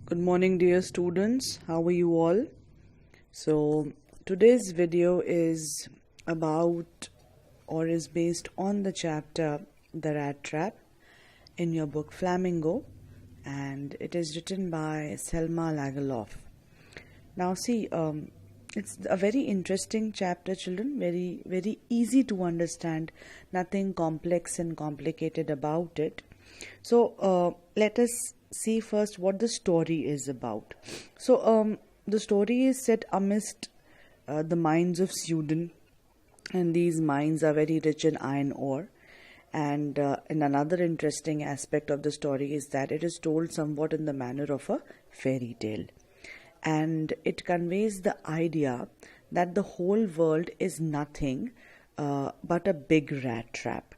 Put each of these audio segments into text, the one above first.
Good morning, dear students. How are you all? So, today's video is about or is based on the chapter The Rat Trap in your book Flamingo, and it is written by Selma Lagerlof. Now, see, it's a very interesting chapter, children. Very, very easy to understand. Nothing complex and complicated about it. So, let us see first what the story is about. So, the story is set amidst the mines of Sweden, and these mines are very rich in iron ore. And another interesting aspect of the story is that it is told somewhat in the manner of a fairy tale, and it conveys the idea that the whole world is nothing but a big rat trap.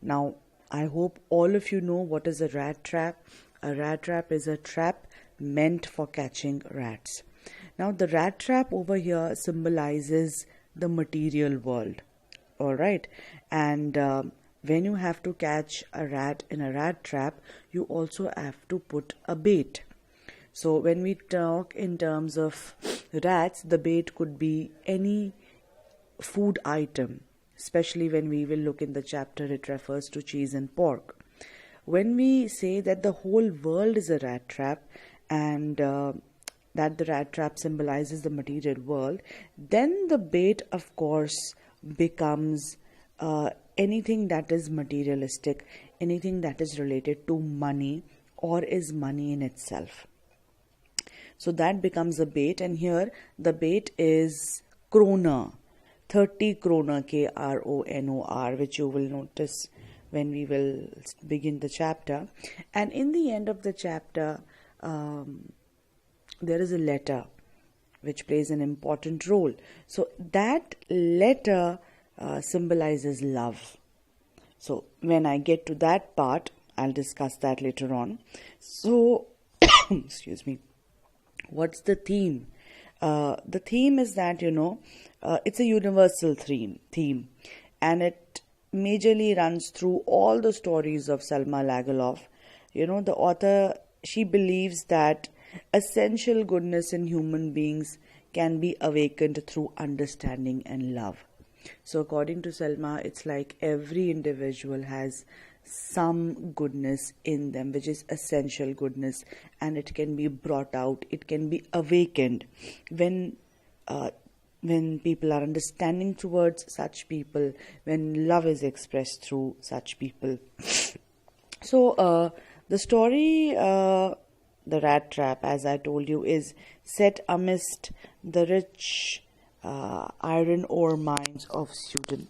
Now, I hope all of you know what is a rat trap. A rat trap is a trap meant for catching rats. Now, the rat trap over here symbolizes the material world. All right. And when you have to catch a rat in a rat trap, you also have to put a bait. So when we talk in terms of rats, the bait could be any food item, especially when we will look in the chapter, it refers to cheese and pork. When we say that the whole world is a rat trap and that the rat trap symbolizes the material world, then the bait, of course, becomes anything that is materialistic, anything that is related to money or is money in itself. So that becomes a bait, and here the bait is kroner, 30 kroner, KRONOR, which you will notice when we will begin the chapter. And in the end of the chapter, there is a letter which plays an important role. So that letter symbolizes love. So when I get to that part, I'll discuss that later on. So, excuse me. What's the theme? The theme is that, it's a universal theme, and it majorly runs through all the stories of Selma Lagerlof. The author, she believes that essential goodness in human beings can be awakened through understanding and love. So according to Selma, it's like every individual has some goodness in them, which is essential goodness, and it can be brought out, it can be awakened when people are understanding towards such people, when love is expressed through such people. So the story, The Rat Trap, as I told you, is set amidst the rich iron ore mines of Sweden,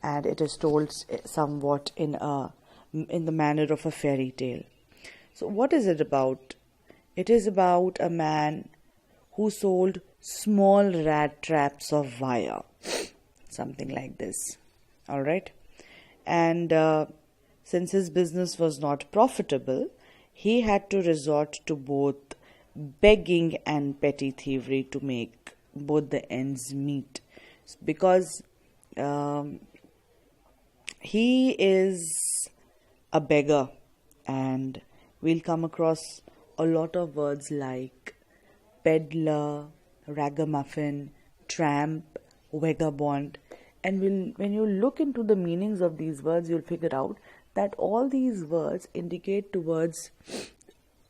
and it is told somewhat in the manner of a fairy tale. So what is it about? It is about a man who sold small rat traps of wire, something like this. All right. And since his business was not profitable, he had to resort to both begging and petty thievery to make both the ends meet, because he is a beggar, and we'll come across a lot of words like peddler, ragamuffin, tramp, vagabond, and when you look into the meanings of these words, you'll figure out that all these words indicate towards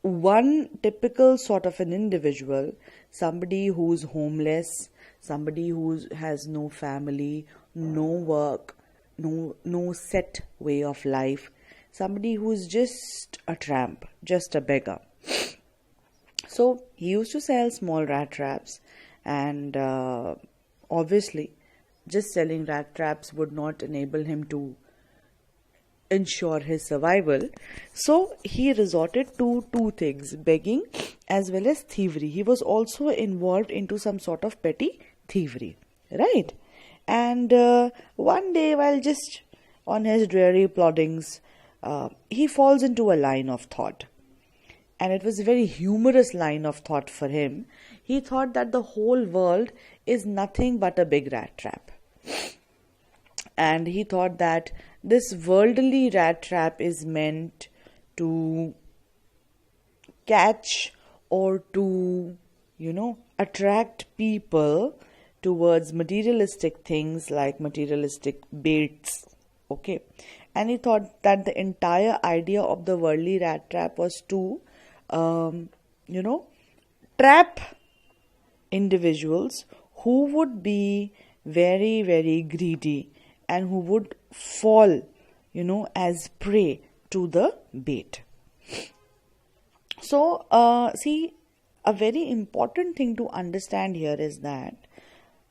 one typical sort of an individual, somebody who's homeless, somebody who has no family, no work, no set way of life, somebody who's just a tramp, just a beggar. So he used to sell small rat traps, and obviously just selling rat traps would not enable him to ensure his survival. So he resorted to two things, begging as well as thievery. He was also involved into some sort of petty thievery, right? And one day, while just on his dreary ploddings, he falls into a line of thought. And it was a very humorous line of thought for him. He thought that the whole world is nothing but a big rat trap. And he thought that this worldly rat trap is meant to catch or to, attract people towards materialistic things like materialistic baits. Okay. And he thought that the entire idea of the worldly rat trap was to, um, you know, trap individuals who would be very, very greedy and who would fall, as prey to the bait. So, see, a very important thing to understand here is that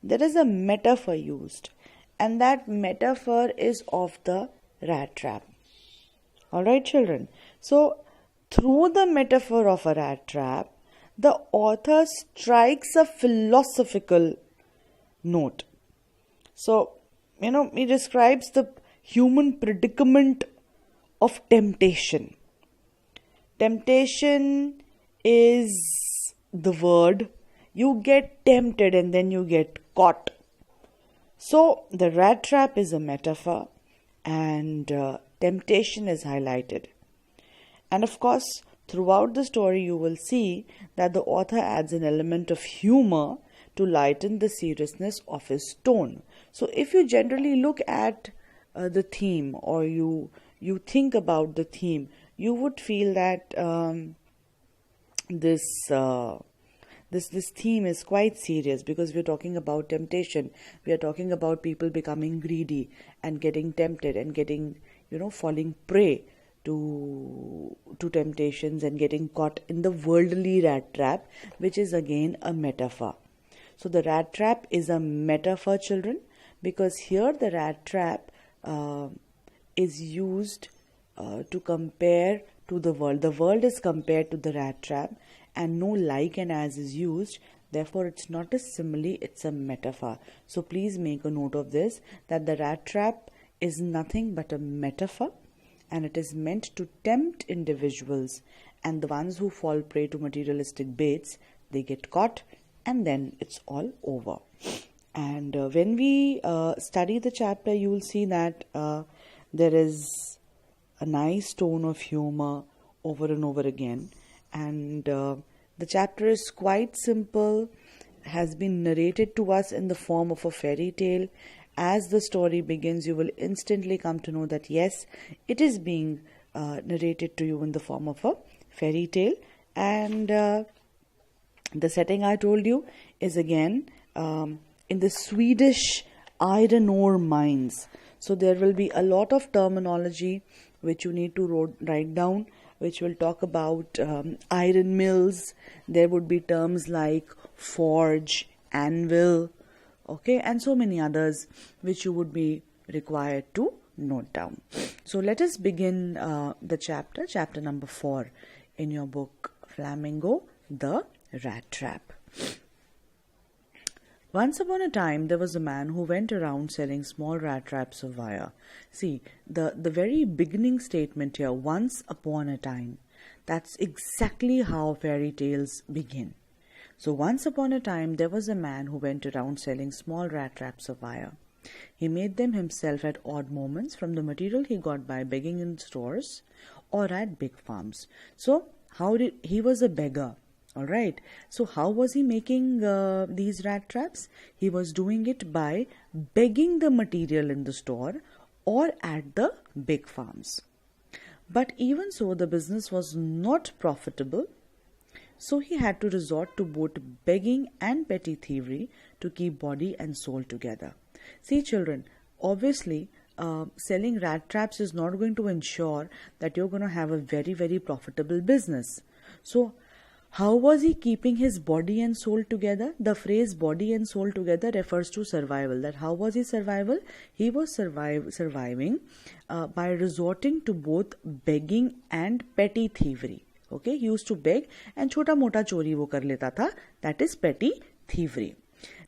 there is a metaphor used, and that metaphor is of the rat trap. Alright, children. So, through the metaphor of a rat trap, the author strikes a philosophical note. So, he describes the human predicament of temptation. Temptation is the word. You get tempted and then you get caught. So, the rat trap is a metaphor and temptation is highlighted. And of course, throughout the story, you will see that the author adds an element of humor to lighten the seriousness of his tone. So, if you generally look at the theme, or you think about the theme, you would feel that this theme is quite serious, because we're talking about temptation. We are talking about people becoming greedy and getting tempted and getting, falling prey to temptations and getting caught in the worldly rat trap, which is again a metaphor. So the rat trap is a metaphor, children, because here the rat trap is used to compare to the world. The world is compared to the rat trap, and no like and as is used. Therefore, it's not a simile, it's a metaphor. So please make a note of this, that the rat trap is nothing but a metaphor, and it is meant to tempt individuals, and the ones who fall prey to materialistic baits, they get caught, and then it's all over. And when we study the chapter, you will see that there is a nice tone of humor over and over again, and the chapter is quite simple, has been narrated to us in the form of a fairy tale. As the story begins, you will instantly come to know that yes, it is being narrated to you in the form of a fairy tale. And the setting I told you is again in the Swedish iron ore mines. So there will be a lot of terminology which you need to write down, which will talk about iron mills. There would be terms like forge, anvil, okay, and so many others which you would be required to note down. So let us begin the chapter number 4 in your book Flamingo, the Rat Trap. Once upon a time, there was a man who went around selling small rat traps of wire. See, the very beginning statement here, once upon a time, that's exactly how fairy tales begin. So once upon a time, there was a man who went around selling small rat traps of wire. He made them himself at odd moments from the material he got by begging in stores or at big farms. So he was a beggar. Alright, so how was he making these rat traps? He was doing it by begging the material in the store or at the big farms. But even so, the business was not profitable, so he had to resort to both begging and petty thievery to keep body and soul together. See, children, obviously, selling rat traps is not going to ensure that you're going to have a very, very profitable business. So, how was he keeping his body and soul together? The phrase body and soul together refers to survival. That how was he survival? He was surviving by resorting to both begging and petty thievery. Okay, he used to beg and chota mota chori wo kar leta tha. That is petty thievery.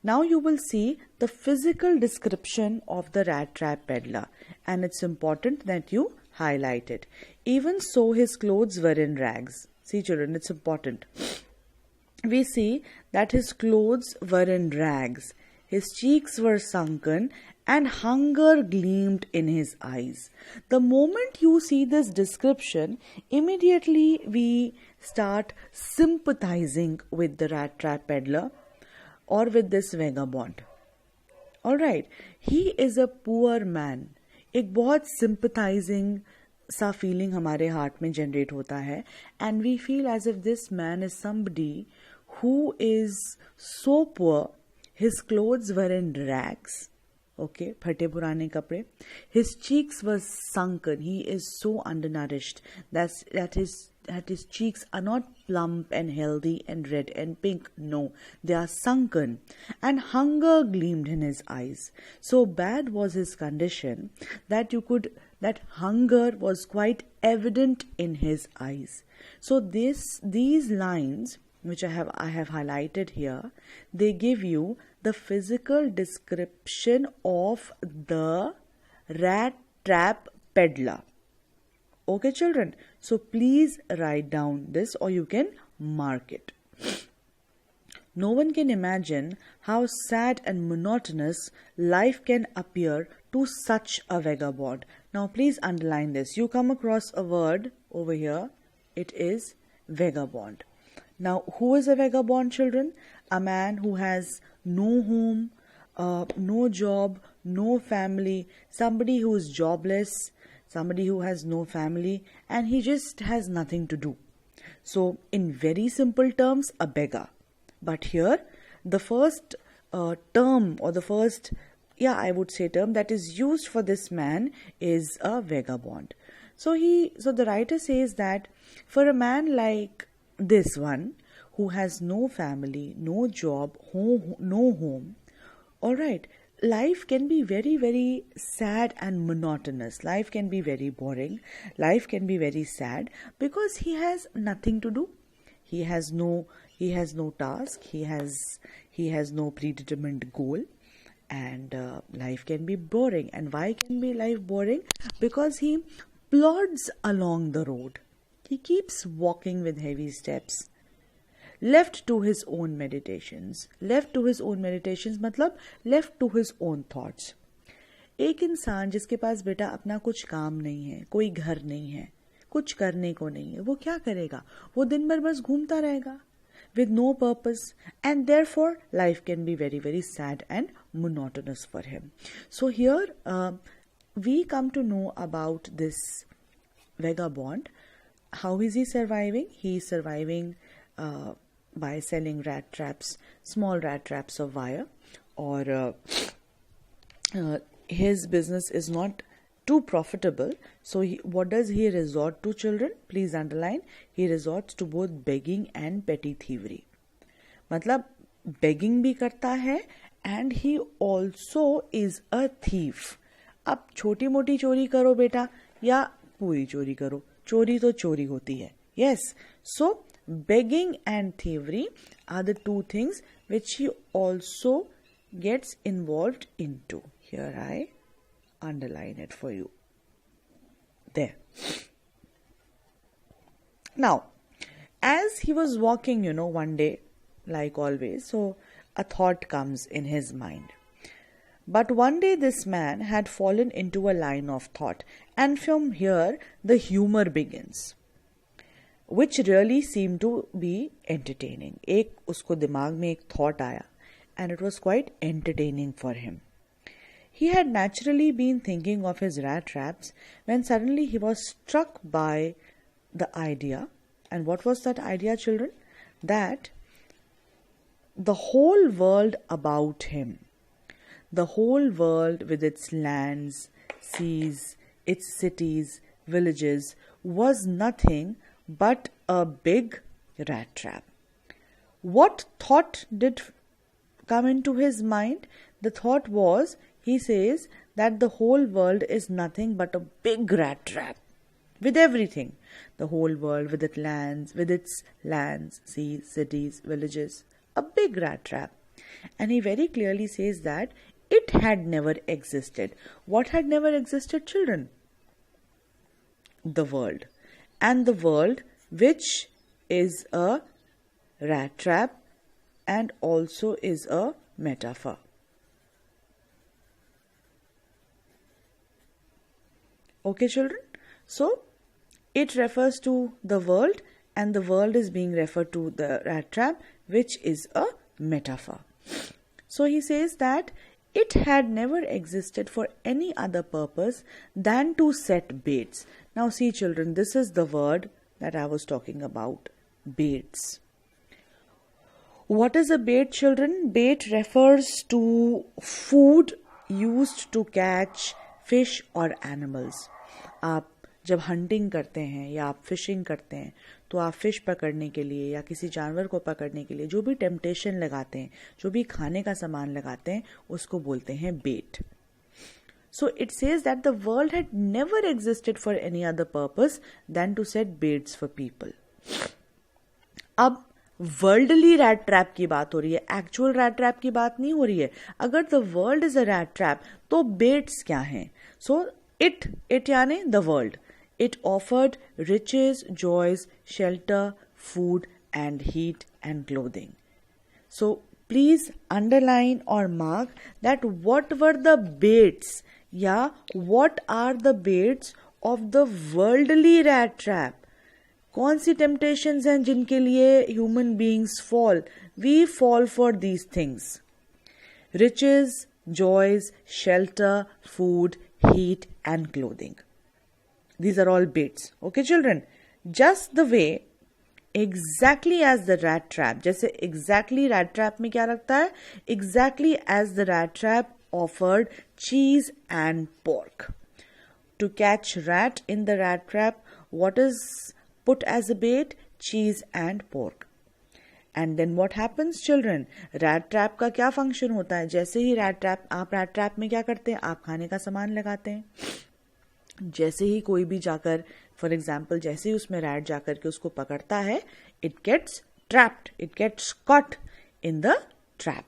Now you will see the physical description of the rat trap peddler, and it's important that you highlight it. Even so, his clothes were in rags. See, children, it's important. We see that his clothes were in rags, his cheeks were sunken, and hunger gleamed in his eyes. The moment you see this description, immediately we start sympathizing with the rat trap peddler or with this vagabond. Alright, he is a poor man. एक बहुत sympathizing सा feeling हमारे heart में generate होता है, and we feel as if this man is somebody who is so poor, his clothes were in rags. Okay, phate purane kapde. His cheeks were sunken. He is so undernourished that his cheeks are not plump and healthy and red and pink. No, they are sunken, and hunger gleamed in his eyes. So bad was his condition that hunger was quite evident in his eyes. So these lines which I have highlighted here, they give you the physical description of the rat trap peddler. Okay, children, so please write down this or you can mark it. No one can imagine how sad and monotonous life can appear to such a vagabond. Now please underline this. You come across a word over here, it is vagabond. Now, who is a vagabond, children? A man who has no home, no job, no family, somebody who is jobless, somebody who has no family, and he just has nothing to do. So, in very simple terms, a beggar. But here, the first term or the first, I would say term that is used for this man is a vagabond. So the writer says that for a man like this one who has no family, no job, no home, all right, life can be very, very sad and monotonous. Life can be very boring. Life can be very sad because he has nothing to do. He has no task. He has no predetermined goal, and life can be boring. And why can be life boring? Because he plods along the road. He keeps walking with heavy steps, left to his own meditations. Left to his own meditations मतलब left to his own thoughts. एक इंसान जिसके पास बेटा अपना कुछ काम नहीं है, कोई घर नहीं है, कुछ करने को नहीं है, वो क्या करेगा? वो दिन भर बस घूमता रहेगा with no purpose, and therefore life can be very, very sad and monotonous for him. So here we come to know about this vagabond. How is he surviving? He is surviving by selling rat traps, small rat traps of wire, or his business is not too profitable. So what does he resort to, children? Please underline. He resorts to both begging and petty thievery. मतलब begging भी करता है and he also is a thief. अब छोटी मोटी चोरी करो बेटा या पूरी चोरी करो, चोरी तो चोरी होती है. Yes. So begging and thievery are the two things which he also gets involved into. Here I underline it for you. There. Now, as he was walking, one day, like always, so a thought comes in his mind. But one day this man had fallen into a line of thought, and from here the humor begins, which really seemed to be entertaining. एक उसको दिमाग में एक thought आया, and it was quite entertaining for him. He had naturally been thinking of his rat traps when suddenly he was struck by the idea. And what was that idea, children? That the whole world about him, the whole world with its lands, seas, its cities, villages, was nothing but a big rat trap. What thought did come into his mind? The thought was, he says that the whole world is nothing but a big rat trap with everything. The whole world with its lands, seas, cities, villages, a big rat trap. And he very clearly says that it had never existed. What had never existed, children? The world. And the world, which is a rat trap and also is a metaphor. Okay, children? So, it refers to the world, and the world is being referred to the rat trap, which is a metaphor. So, he says that it had never existed for any other purpose than to set baits. Now, see, children, this is the word that I was talking about, baits. What is a bait, children? Bait refers to food used to catch fish or animals. आप जब hunting करते हैं या आप fishing करते हैं तो आप फिश पकड़ने के लिए या किसी जानवर को पकड़ने के लिए जो भी टेम्पटेशन लगाते हैं, जो भी खाने का सामान लगाते हैं, उसको बोलते हैं बेट. So it says that the world had never existed for any other purpose than to set baits for people. अब वर्ल्डली रैट ट्रैप की बात हो रही है, एक्चुअल रैट ट्रैप की बात नहीं हो रही है. अगर the world is a rat trap तो बेट्स क्या हैं? सो इट यानी the world. It offered riches, joys, shelter, food, and heat and clothing. So please underline or mark that what were the baits, what are the baits of the worldly rat trap. कौन सी temptations हैं जिनके लिए human beings fall? We fall for these things. Riches, joys, shelter, food, heat, and clothing. These are all baits. Okay, children? Just the way, exactly as the rat trap. जैसे exactly rat trap में क्या रखता है? Exactly as the rat trap offered cheese and pork. To catch rat in the rat trap, what is put as a bait? Cheese and pork. And then what happens, children? Rat trap का क्या function होता है? जैसे ही आप rat trap में क्या करते हैं? आप खाने का सामान लगाते हैं. जैसे ही कोई भी जाकर, फॉर एग्जाम्पल, जैसे ही उसमें रैट जाकर के उसको पकड़ता है, it gets trapped, it gets caught in the trap.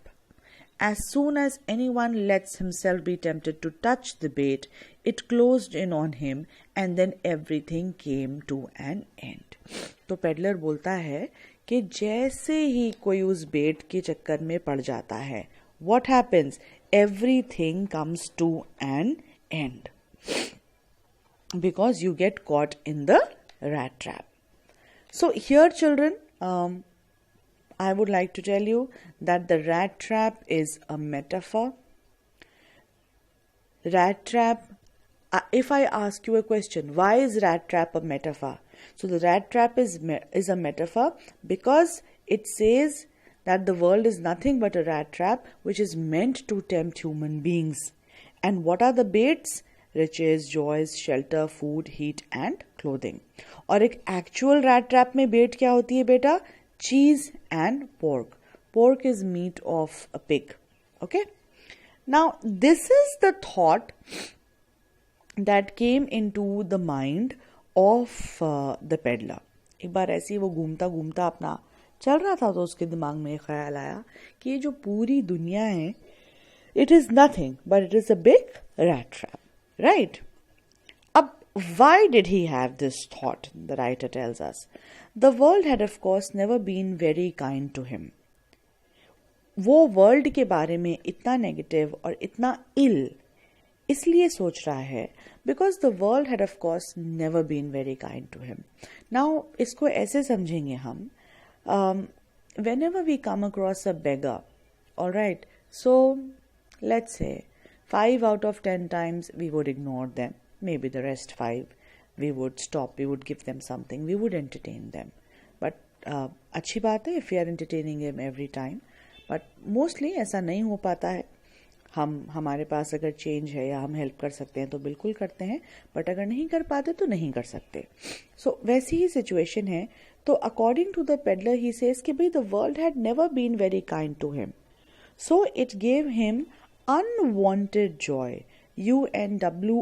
As soon as anyone lets himself be tempted to touch the bait, it closed in on him and then everything came to an end. तो peddler बोलता है कि जैसे ही कोई उस बेट के चक्कर में पड़ जाता है, what happens? Everything comes to an end. Because you get caught in the rat trap. So here, children, I would like to tell you that the rat trap is a metaphor. Rat trap, if I ask you a question, why is rat trap a metaphor? So the rat trap is a metaphor because it says that the world is nothing but a rat trap which is meant to tempt human beings. And what are the baits? Riches, joys, shelter, food, heat and clothing. और एक actual rat trap में bait क्या होती है बेटा? Cheese and pork. Pork is meat of a pig. Okay? Now this is the thought that came into the mind of the peddler. एक बार ऐसे ही वो घूमता घूमता अपना चल रहा था तो उसके दिमाग में एक ख्याल आया कि ये जो पूरी दुनिया है, it is nothing but it is a big rat trap. Right? Why did he have this thought? The writer tells us. The world had of course never been very kind to him. वो world के बारे में इतना negative और इतना इल इसलिए सोच रहा है because the world had of course never been very kind to him. Now इसको ऐसे समझेंगे हम, whenever we come across a beggar, all right, so let's say 5 out of 10 times we would ignore them. Maybe the rest 5 we would stop, we would give them something, we would entertain them. But अच्छी बात है if we are entertaining them every time. But mostly ऐसा नहीं हो पाता है. हमारे पास अगर चेंज है या हम हेल्प कर सकते हैं तो बिल्कुल करते हैं, बट अगर नहीं कर पाते तो नहीं कर सकते. सो वैसी ही सिचुएशन है. तो according to the peddler he says कि भाई the world had never been very kind to him, so it gave him unwanted joy. UNWONTED.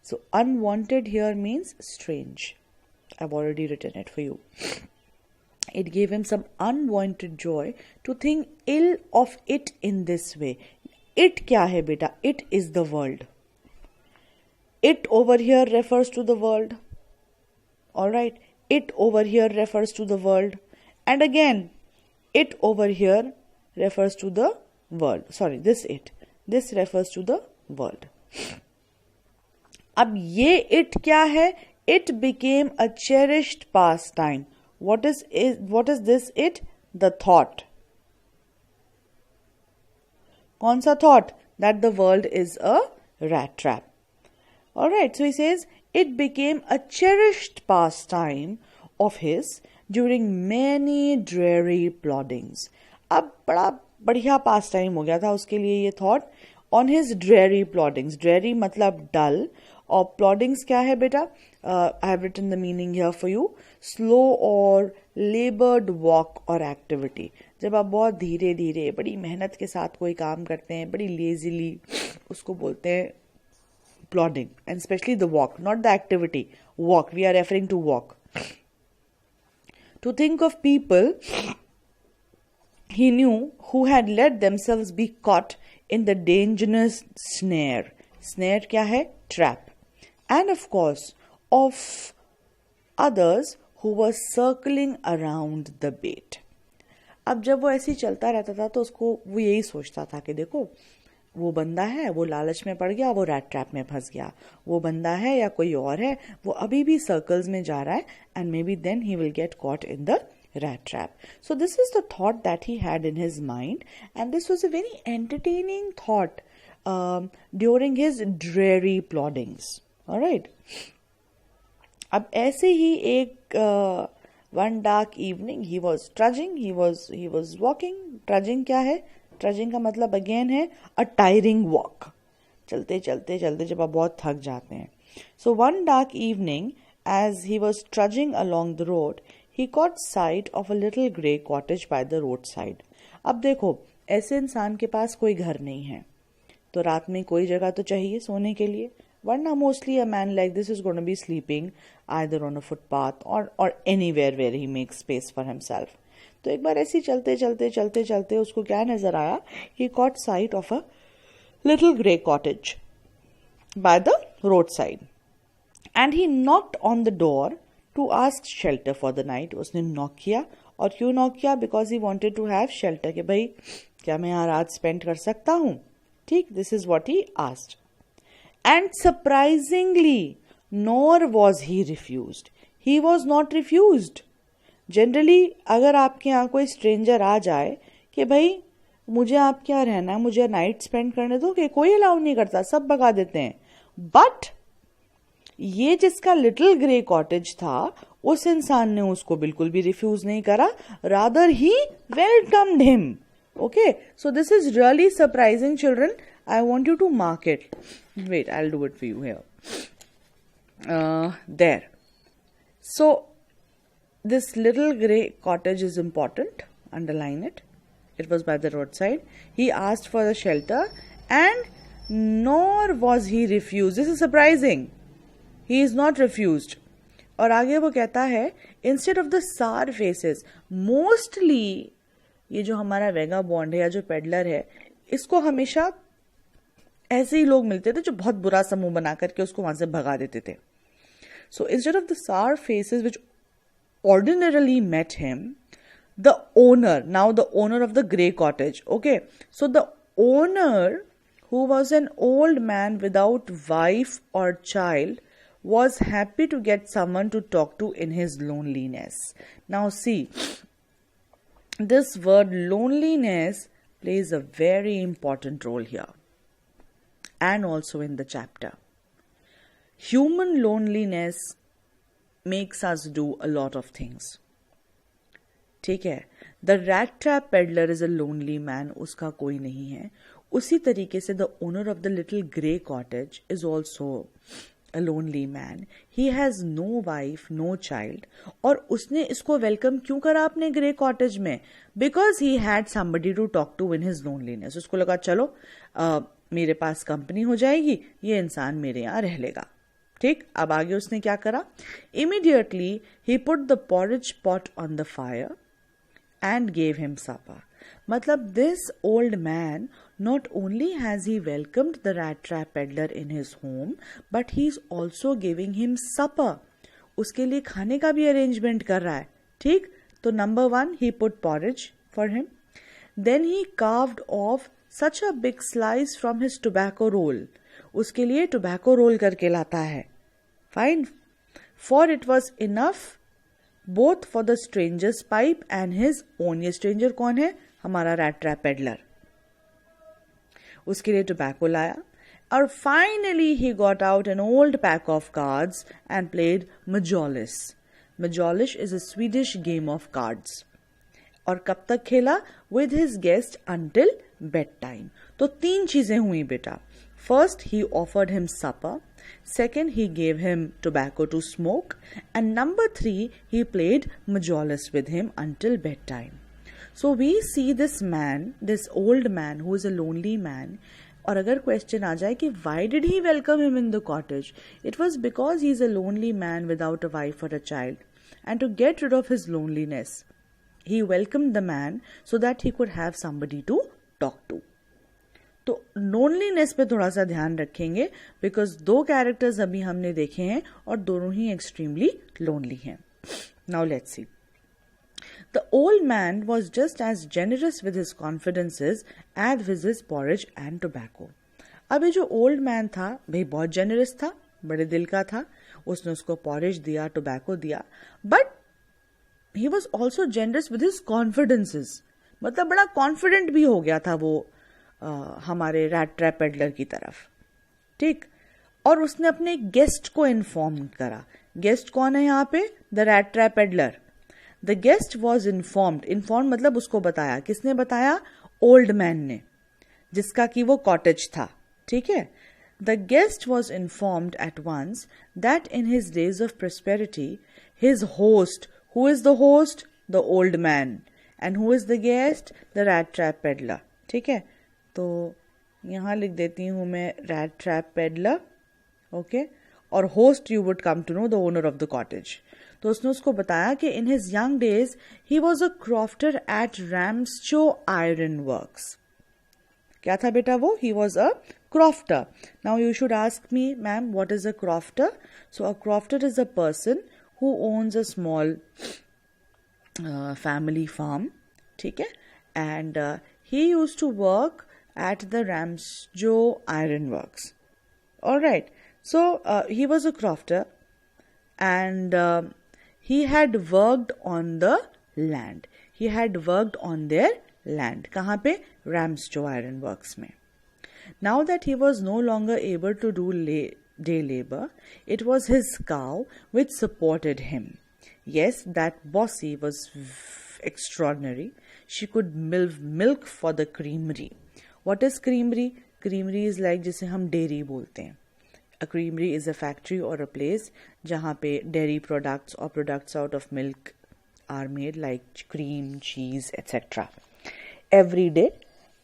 So unwanted here means strange. I've already written it for you. It gave him some unwanted joy to think ill of it in this way. It क्या है बेटा? It is the world. It over here refers to the world. Alright. It over here refers to the world. And again, it over here refers to the world. Sorry, this refers to the world. अब ये it क्या है? It became a cherished pass time. What is this it? The thought. कौन सा thought? That the world is a rat trap. Alright, so he says, it became a cherished pastime of his during many dreary ploddings. अब बड़ा बढ़िया पास time हो गया था उसके लिए ये thought. On his dreary ploddings. Dreary मतलब डल, और प्लॉडिंग्स क्या है बेटा? I have written the meaning here for you. Slow और लेबर्ड वॉक और एक्टिविटी. जब आप बहुत धीरे धीरे बड़ी मेहनत के साथ कोई काम करते हैं, बड़ी लेजीली, उसको बोलते हैं plodding. And specially the walk, not the activity. Walk, we are referring to walk. To think of people he knew who had let themselves be caught in the dangerous snare. Snare क्या है? Trap. And of course, of others who were circling around the bait. अब जब वो ऐसे ही चलता रहता था तो उसको वो यही सोचता था कि देखो वो बंदा है, वो लालच में पड़ गया, वो रैट ट्रैप में फंस गया. वो बंदा है या कोई और है, वो अभी भी सर्कल्स में जा रहा है, and maybe then he will get caught in the rat trap. So this is the thought that he had in his mind, and this was a very entertaining thought during his dreary ploddings. All right. अब ऐसे ही एक one dark evening he was trudging, he was walking. Trudging क्या है? Trudging का मतलब again है a tiring walk. चलते चलते चलते जब आप बहुत थक जाते हैं. So one dark evening, as he was trudging along the road, he caught sight of a little grey cottage by the roadside. अब देखो, ऐसे इंसान के पास कोई घर नहीं है तो रात में कोई जगह तो चाहिए सोने के लिए, वरना mostly a man like this is going to be sleeping either on a footpath or anywhere where he makes space for himself. तो एक बार ऐसे चलते चलते चलते चलते उसको क्या नजर आया? He caught sight of a little grey cottage by the roadside, and he knocked on the door to ask shelter for the night. उसने नॉक किया. और क्यों नॉक किया? Because he wanted to have shelter. कि भाई क्या मैं यहाँ रात स्पेंड कर सकता हूँ? ठीक, this is what he asked. And surprisingly, nor was he refused. He was not refused. Generally, अगर आपके यहाँ कोई स्ट्रेंजर आ जाए कि भाई मुझे आपके यहाँ रहना है, मुझे नाइट स्पेंड करने दो, कि कोई अलाउ नहीं करता, सब भगा देते हैं. बट ये जिसका लिटिल ग्रे कॉटेज था, उस इंसान ने उसको बिल्कुल भी रिफ्यूज नहीं करा, rather he welcomed him. Okay, so this is really surprising children. I want you to mark it. Wait, I will do it for you here. There. So this little grey cottage is important. Underline it. It was by the roadside. He asked for the shelter and nor was he refused. This is surprising. He is not refused. और आगे वो कहता है, instead of the sour faces, mostly ये जो हमारा वेगा bond है या जो पेडलर है, इसको हमेशा ऐसे ही लोग मिलते थे जो बहुत बुरा समूह बना करके उसको वहां से भगा देते थे. So instead of the sour faces which ordinarily met him, the owner, now the owner of the grey cottage, okay, so the owner, who was an old man without wife or child, was happy to get someone to talk to in his loneliness. Now see, this word loneliness plays a very important role here and also in the chapter. Human loneliness makes us do a lot of things. ठीक है, the rat trap peddler is a lonely man, उसका कोई नहीं है. उसी तरीके से the owner of the little grey cottage is also a lonely man. He has no wife, no child, और उसने इसको वेलकम क्यों करा अपने ग्रे कॉटेज में? Because he had somebody to talk to in his loneliness. उसको लगा चलो मेरे पास कंपनी हो जाएगी, ये इंसान मेरे यहाँ रह लेगा. ठीक, अब आगे उसने क्या करा? Immediately he put the porridge pot on the fire and gave him supper. मतलब this old man, not only has he welcomed the rat trap peddler in his home, but he is also giving him supper. उसके लिए खाने का भी arrangement कर रहा है. ठीक, तो number 1, he put porridge for him. Then he carved off such a big slice from his tobacco roll. उसके लिए टोबैको रोल करके लाता है. Fine. For it was enough both for the strangers pipe and his own. ये stranger कौन है? हमारा rat trap peddler. उसके लिए टोबैको लाया. और finally he got out an old pack of cards and played mjolis. Mjolis is a Swedish game of cards. और कब तक खेला? With his guest until bed time. तो 3 चीजें हुई बेटा. First, he offered him supper. Second, he gave him tobacco to smoke. And number 3, he played Majolis with him until bedtime. So we see this man, this old man who is a lonely man. और अगर question आ जाए कि why did he welcome him in the cottage? It was because he is a lonely man without a wife or a child. And to get rid of his loneliness, he welcomed the man so that he could have somebody to talk to. तो loneliness पे थोड़ा सा ध्यान रखेंगे because 2 characters अभी हमने देखे हैं और दोनों ही एक्सट्रीमली लोनली हैं. Now let's see. The old man was just as generous with his confidences as with his porridge and tobacco. अब ये जो ओल्ड मैन था भाई बहुत जेनरस था, बड़े दिल का था. उसने उसको पॉरेज दिया, टोबैको दिया, but he was also generous with his confidences. मतलब बड़ा कॉन्फिडेंट भी हो गया था वो हमारे रैट ट्रैप पेडलर की तरफ. ठीक. और उसने अपने गेस्ट को इन्फॉर्म करा. गेस्ट कौन है यहाँ पे? The rat trap peddler. The guest was informed. Inform मतलब उसको बताया. किसने बताया? ओल्ड मैन ने, जिसका कि वो कॉटेज था. ठीक है. The guest was informed at once that in his days of prosperity his host. Who is the host? The old man. And who is the guest? The rat trap peddler. ठीक है. तो यहाँ लिख देती हूँ मैं रैट ट्रैप पेडलर. ओके. और host you would come to know the owner of the cottage. तो उसने उसको बताया कि in his young days he was a crofter at Ramsjo iron works. क्या था बेटा वो? He was a crofter. Now you should ask me, ma'am what is a crofter? So a crofter is a person who owns a small family farm. ठीक है. And he used to work at the Ramsjo Iron Works. All right. So he was a crofter and he had worked on the land. He had worked on their land. कहाँ पे? Ramsjo Iron Works में. Now that he was no longer able to do day labor, it was his cow which supported him. Yes, that Bossy was extraordinary. She could milk for the creamery. What is creamery? Creamery is like जिसे हम dairy बोलते हैं. A creamery is a factory or a place जहाँ पे dairy products or products out of milk are made like cream, cheese, etc. every day.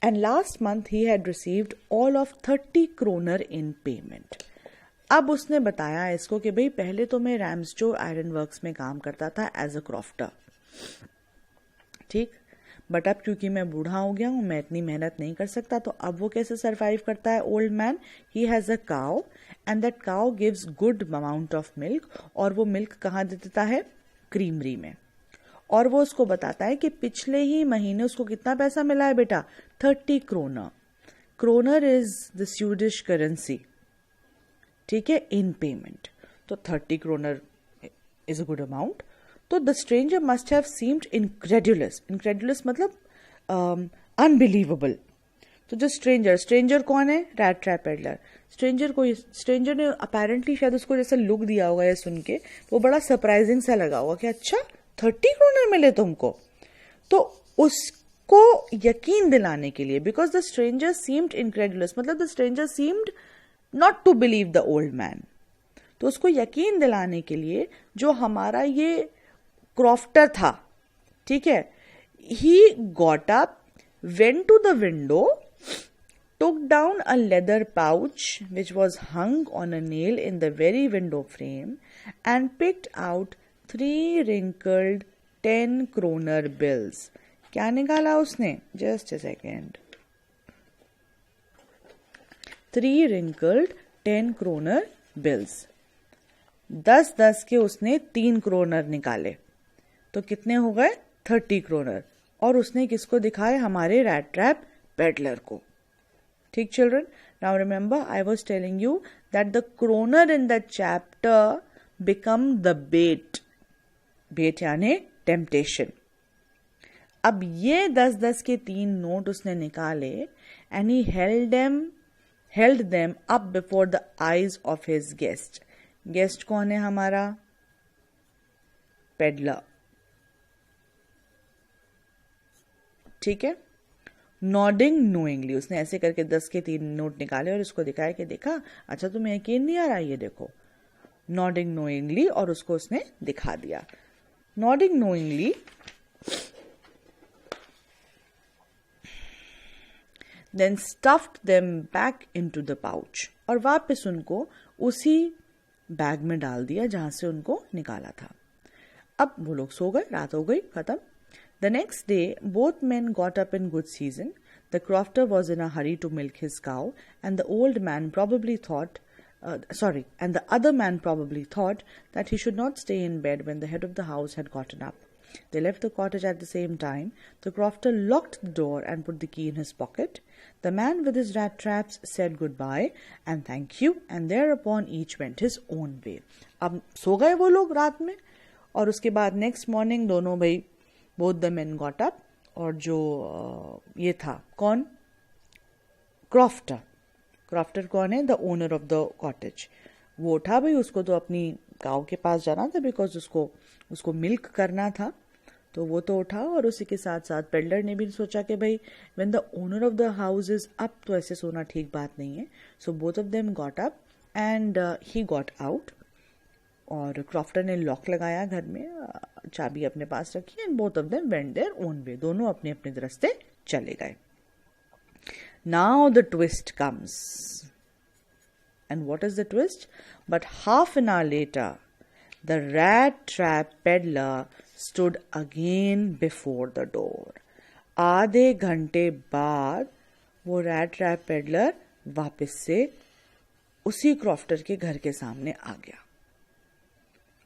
And last month he had received all of 30 kroner in payment. अब उसने बताया इसको कि भाई पहले तो मैं रैम्सजो आयरन वर्क्स में काम करता था एज अ क्रॉफ्टर. ठीक. बट अब क्योंकि मैं बूढ़ा हो गया हूं, मैं इतनी मेहनत नहीं कर सकता. तो अब वो कैसे सरवाइव करता है? Old man, he has a cow and that cow gives good amount of milk. और वो मिल्क कहाँ देता है? क्रीमरी में. और वो उसको बताता है कि पिछले ही महीने उसको कितना पैसा मिला है बेटा? 30 kronor. Kronor is the Swedish currency. ठीक है. In payment. तो 30 kronor is a good amount. तो the stranger must have seemed incredulous. Incredulous मतलब अनबिलीवेबल. तो जो स्ट्रेंजर कौन है? Rat trap peddler. स्ट्रेंजर ने अपेरेंटली शायद उसको जैसा लुक दिया होगा ये सुन के, वो बड़ा सरप्राइजिंग सा लगा होगा कि अच्छा 30 क्रोनर मिले तुमको. तो उसको यकीन दिलाने के लिए, because the stranger seemed incredulous मतलब the stranger seemed not to believe the old man. तो उसको यकीन दिलाने के लिए जो हमारा ये क्रॉफ्टर था, ठीक है, he got up, went to the window, took down a leather pouch which was hung on a nail in the very window frame and picked out 3 wrinkled 10 kroner bills. क्या निकाला उसने? Just a second. 3 wrinkled 10 kroner bills. 10-10 के उसने 3 kroner निकाले. तो कितने हो गए? 30 क्रोनर. और उसने किसको दिखाए? हमारे रैट ट्रैप पेडलर को. ठीक children. Now remember, I was telling you that the kroner in the chapter become the bait. Bait यानी temptation. अब ये 10-10 के 3 नोट उसने निकाले and he held them up before the eyes of his guest. Guest कौन है हमारा? Peddler. ठीक है. नॉडिंग नोइंगली, उसने ऐसे करके 10 के 3 नोट निकाले और उसको दिखाया कि देखा, अच्छा तुम्हें यकीन नहीं आ रहा, ये देखो. नॉडिंग नोइंगली, और उसको उसने दिखा दिया. Nodding knowingly then stuffed them back into the pouch, और वापस उनको उसी बैग में डाल दिया जहां से उनको निकाला था. अब वो लोग सो गए, रात हो गई, खत्म. The next day, both men got up in good season. The crofter was in a hurry to milk his cow, and the old man probably thought, and the other man probably thought that he should not stay in bed when the head of the house had gotten up. They left the cottage at the same time. The crofter locked the door and put the key in his pocket. The man with his rat traps said goodbye and thank you, and thereupon each went his own way. अब सो गए वो लोग रात में, और उसके बाद next morning दोनों भाई, both the men got up, और जो ये था कौन? क्रॉफ्टर कौन है? The owner of the cottage. वो उठा भाई, उसको तो अपनी काऊ के पास जाना था बिकॉज उसको मिल्क करना था, तो वो तो उठा. और उसी के साथ साथ पेडलर ने भी सोचा कि भाई when the owner of the house is up, तो ऐसे सोना ठीक बात नहीं है. So both of them got up and he got out. और क्रॉफ्टर ने लॉक लगाया घर में, चाबी अपने पास रखी, and both of them went their own way. दोनों अपने अपने रास्ते चले गए. Now the twist comes. And what is the twist? But half an hour later the rat trap peddler stood again before the door. आधे घंटे बाद वो रैट ट्रैप पेडलर वापस से उसी क्रॉफ्टर के घर के सामने आ गया.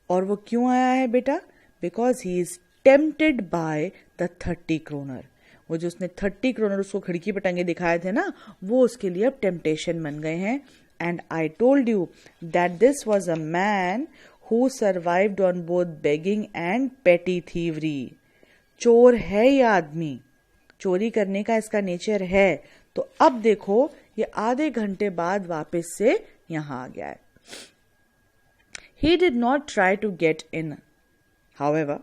और वो क्यों आया है बेटा? Because he is tempted by the 30 kroner. वो जो उसने 30 kroner उसको खिड़की पे टंगे दिखाए थे ना, वो उसके लिए अब टेम्पटेशन बन गए हैं. And I told you that this was a man who survived on both begging and पेटी थीवरी. चोर है ये आदमी, चोरी करने का इसका नेचर है. तो अब देखो, ये आधे घंटे बाद वापस से यहां आ गया है. He did not try to get in. However,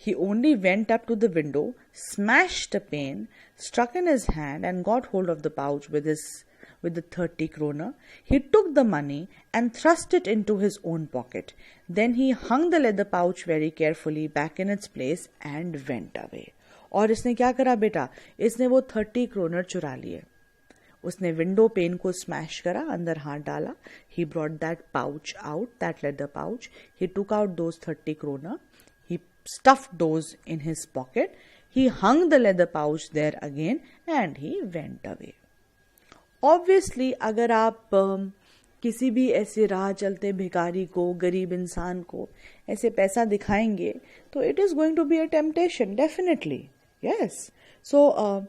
he only went up to the window, smashed a pane, struck in his hand, and got hold of the pouch with the 30 kroner. He took the money and thrust it into his own pocket. Then he hung the leather pouch very carefully back in its place and went away. और इसने क्या करा बेटा? इसने वो 30 kroner चुरा लिए. उसने विंडो पेन को स्मैश करा, अंदर हाथ डाला. He brought that pouch out, that leather pouch. He took out those 30 kroner. He stuffed those in his pocket. He hung the leather pouch there again and he went away. Obviously अगर आप किसी भी ऐसे राह चलते भिखारी को, गरीब इंसान को ऐसे पैसा दिखाएंगे, तो it is going to be a temptation, definitely. Yes. So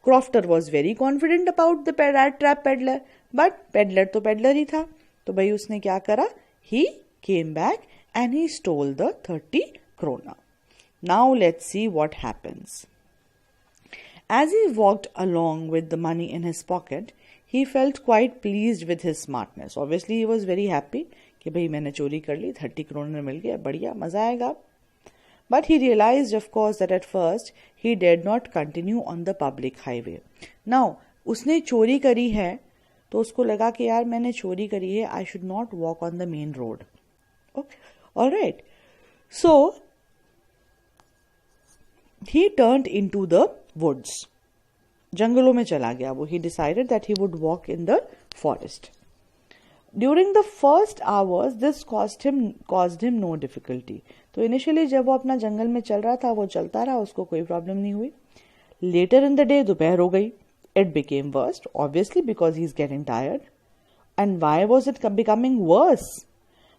Crofter was very confident about the rat trap peddler, but peddler तो peddler ही था. तो भाई उसने क्या करा? He came back and he stole the 30 kroner. Now let's see what happens. As he walked along with the money in his pocket, he felt quite pleased with his smartness. Obviously he was very happy कि भाई मैंने चोरी कर ली, 30 kroner मिल गया, बढ़िया, मजा आएगा. But he realized, of course, that at first he dared not continue on the public highway. Now, उसने चोरी करी है, तो उसको लगा कि यार मैंने चोरी करी है, I should not walk on the main road. Okay, all right. So he turned into the woods. जंगलों में चला गया वो. He decided that he would walk in the forest. During the first hours, this caused him no difficulty. तो initially जब वो अपना जंगल में चल रहा था, वो चलता रहा, उसको कोई प्रॉब्लम नहीं हुई. लेटर इन द डे, दोपहर हो गई. It became worse, obviously because he's getting tired. And why was it becoming worse?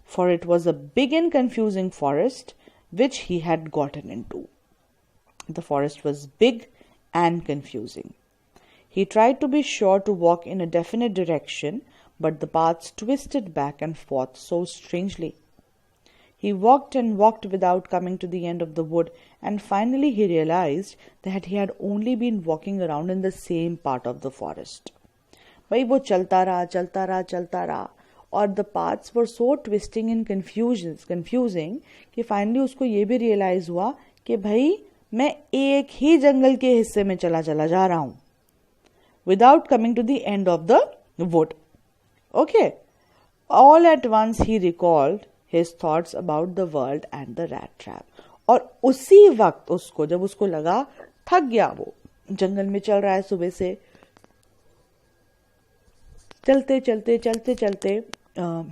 For it was a big and confusing forest which he had gotten into. The forest was big and confusing. He tried to be sure to walk in a definite direction, but the paths twisted back and forth so strangely. He walked and walked without coming to the end of the wood, and finally he realized that he had only been walking around in the same part of the forest. भाई वो चलता रहा और the paths were so twisting and confusing कि finally उसको ये भी realize हुआ कि भाई मैं एक ही जंगल के हिस्से में चला जा रहा हूँ without coming to the end of the wood. Okay. All at once he recalled his thoughts about the world and the rat trap. और उसी वक्त उसको जब उसको लगा थक गया, वो जंगल में चल रहा है सुबह से, चलते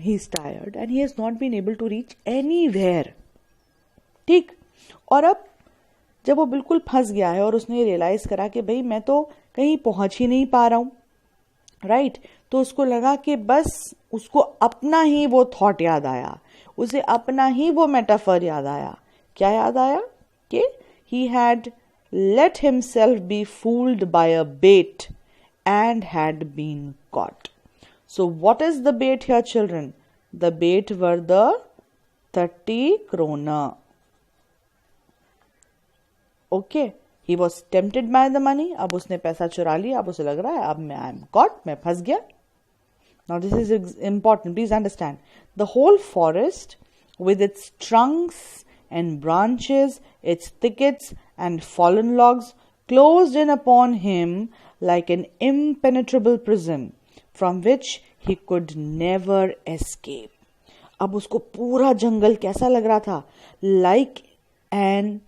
he is tired and he has not been able to reach anywhere. ठीक. और अब जब वो बिल्कुल फंस गया है और उसने रियलाइज करा कि भाई मैं तो कहीं पहुंच ही नहीं पा रहा हूं, राइट, तो उसको लगा कि बस उसको अपना ही वो थॉट याद आया, उसे अपना ही वो मेटाफर याद आया. क्या याद आया? कि he had let himself be fooled by a bait and had been caught. So what is the bait here, children? The bait were the 30 kroner. Okay. He was tempted by the money. अब उसने पैसा चुरा लिया. अब उसे लग रहा है अब मैं I am caught. मैं फंस गया. Now this is important. Please understand. The whole forest with its trunks and branches, its thickets and fallen logs closed in upon him like an impenetrable prison from which he could never escape. अब उसको पूरा जंगल कैसा लग रहा था? Like an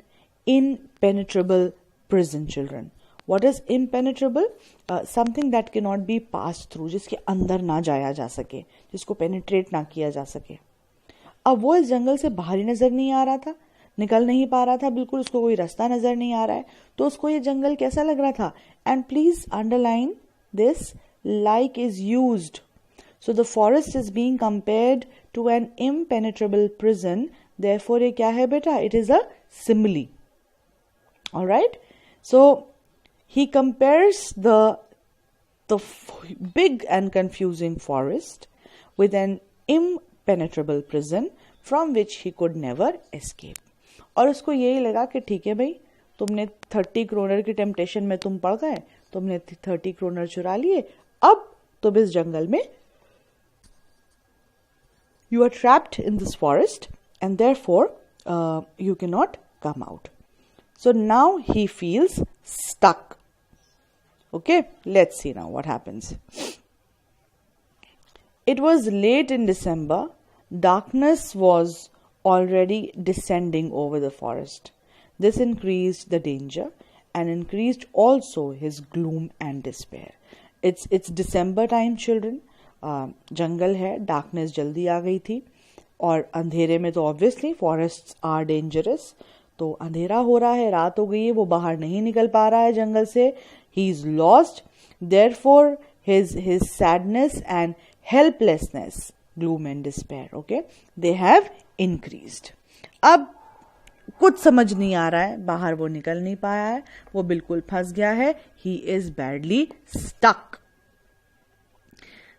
impenetrable prison, children. What is impenetrable? Something that cannot be passed through, जिसके अंदर ना जाया जा सके, जिसको penetrate ना किया जा सके. अब वो इस जंगल से बाहर ही नजर नहीं आ रहा था, निकल नहीं पा रहा था, बिल्कुल उसको कोई रास्ता नजर नहीं आ रहा है, तो उसको ये जंगल कैसा लग रहा था? And please underline this, like is used. So the forest is being compared to an impenetrable prison. Therefore ये क्या है बेटा? It is a simile. All right. So he compares the big and confusing forest with an impenetrable prison from which he could never escape. और उसको यही लगा कि ठीक है भाई, तुमने 30 करोड़ की टेम्पटेशन में तुम पड़ गए, तुमने 30 करोड़ चुरा लिए, अब तुम इस जंगल में, you are trapped in this forest and therefore you cannot come out. So now he feels stuck. Okay, let's see now what happens. It was late in December. Darkness was already descending over the forest. This increased the danger and increased also his gloom and despair. It's December time, children. जंगल है, darkness जल्दी आ गई थी और अंधेरे में तो obviously forests are dangerous. तो अंधेरा हो रहा है, रात हो गई है, वो बाहर नहीं निकल पा रहा है जंगल से. He is lost. Therefore his sadness and helplessness, gloom and despair, okay, they have increased. अब कुछ समझ नहीं आ रहा है, बाहर वो निकल नहीं पाया है, वो बिल्कुल फंस गया है. he is badly stuck.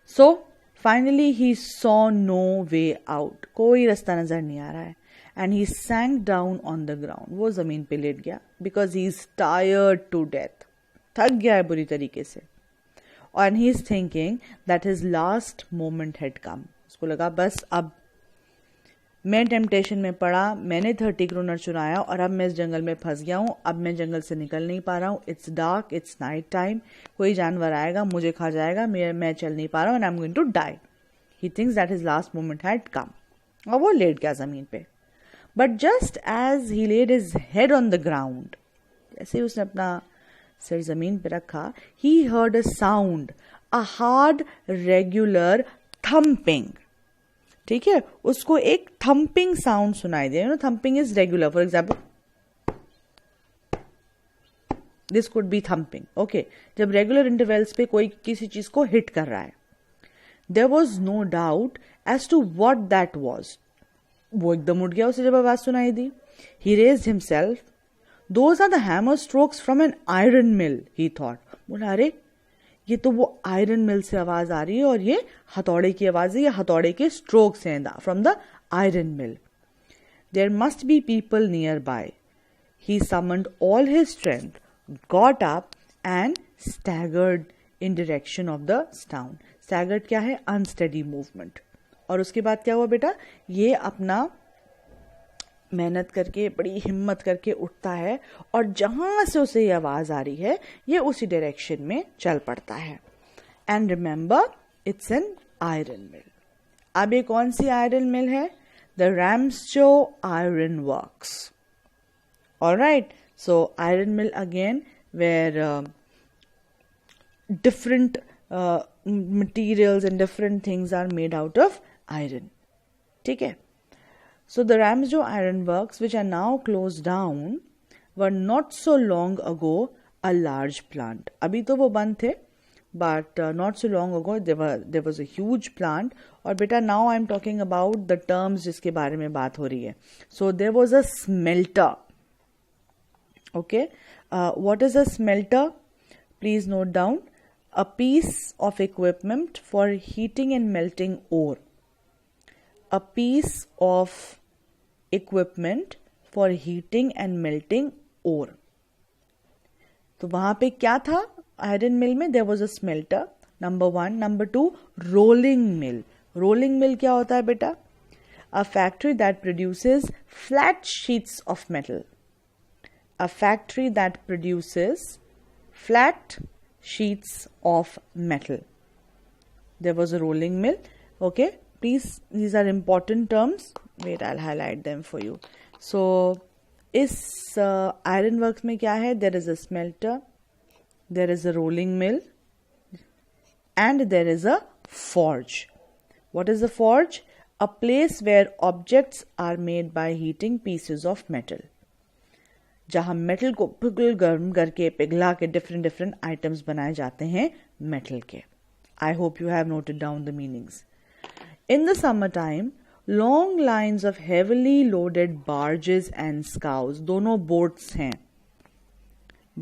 So finally he saw no way out. कोई रास्ता नजर नहीं आ रहा है. And he sank down on the ground. वो जमीन पे लेट गया. Because he is tired to death. थक गया है बुरी तरीके से. And he is thinking that his last moment had come. उसको लगा बस अब मैं टेम्पटेशन में पड़ा, मैंने 30 करोड़ चुराया और अब मैं इस जंगल में फंस गया हूँ. अब मैं जंगल से निकल नहीं पा रहा हूँ. It's dark, it's night time, कोई जानवर आएगा, मुझे खा जाएगा, मैं चल नहीं पा रहा हूँ. And I am going to die. He thinks that his last moment had come. और वो लेट गया जमीन पे. But just as he laid his head on the ground, जैसे ही उसने अपना सिर जमीन पे रखा, he heard a sound, a hard regular thumping. ठीक है, उसको एक थम्पिंग साउंड सुनाई दिया. Thumping is regular. For example this could be thumping. Okay, जब रेगुलर इंटरवल्स पे कोई किसी चीज को हिट कर रहा है. There was no doubt as to what that was. वो एकदम उठ गया उसे जब आवाज सुनाई दी. He raised himself. Those are the hammer strokes from an iron mill, he thought. बोला अरे ये तो वो आयरन मिल से आवाज आ रही है और ये हथौड़े की आवाज है, या हथौड़े के स्ट्रोक्स हैं from the iron mill. There must be people nearby. He summoned all his strength, got up and staggered in direction of the town. Staggered क्या है? Unsteady movement. और उसके बाद क्या हुआ बेटा? ये अपना मेहनत करके, बड़ी हिम्मत करके उठता है और जहां से उसे ये आवाज आ रही है ये उसी डायरेक्शन में चल पड़ता है. And remember, it's an iron mill. अब ये कौन सी आयरन मिल है? The Ramsjo Iron Works. All right. So iron mill again, where different materials and different things are made out of iron. ठीक है. So the Ramsjo Iron Works, which are now closed down, were not so long ago a large plant. अभी तो वो बंद थे, but not so long ago there was a huge plant. और बेटा now I'm talking about the terms जिसके बारे में बात हो रही है. So there was a smelter. Okay, what is a smelter? Please note down. A piece of equipment for heating and melting ore. A piece of equipment for heating and melting ore. तो वहां पे क्या था? Iron mill में there was a smelter, number 1. Number 2, rolling mill. Rolling mill क्या होता है बेटा? A factory that produces flat sheets of metal. A factory that produces flat sheets of metal. There was a rolling mill. Okay, please, these are important terms. Wait, I will highlight them for you. So इस iron works में क्या है? There is a smelter, there is a rolling mill, and there is a forge. What is a forge? A place where objects are made by heating pieces of metal. जहां metal को बिल्कुल गर्म करके पिघला के डिफरेंट आइटम्स बनाए जाते हैं मेटल के. I hope you have noted down the meanings. In the summertime, long lines of heavily loaded barges and scows. दोनों boats हैं.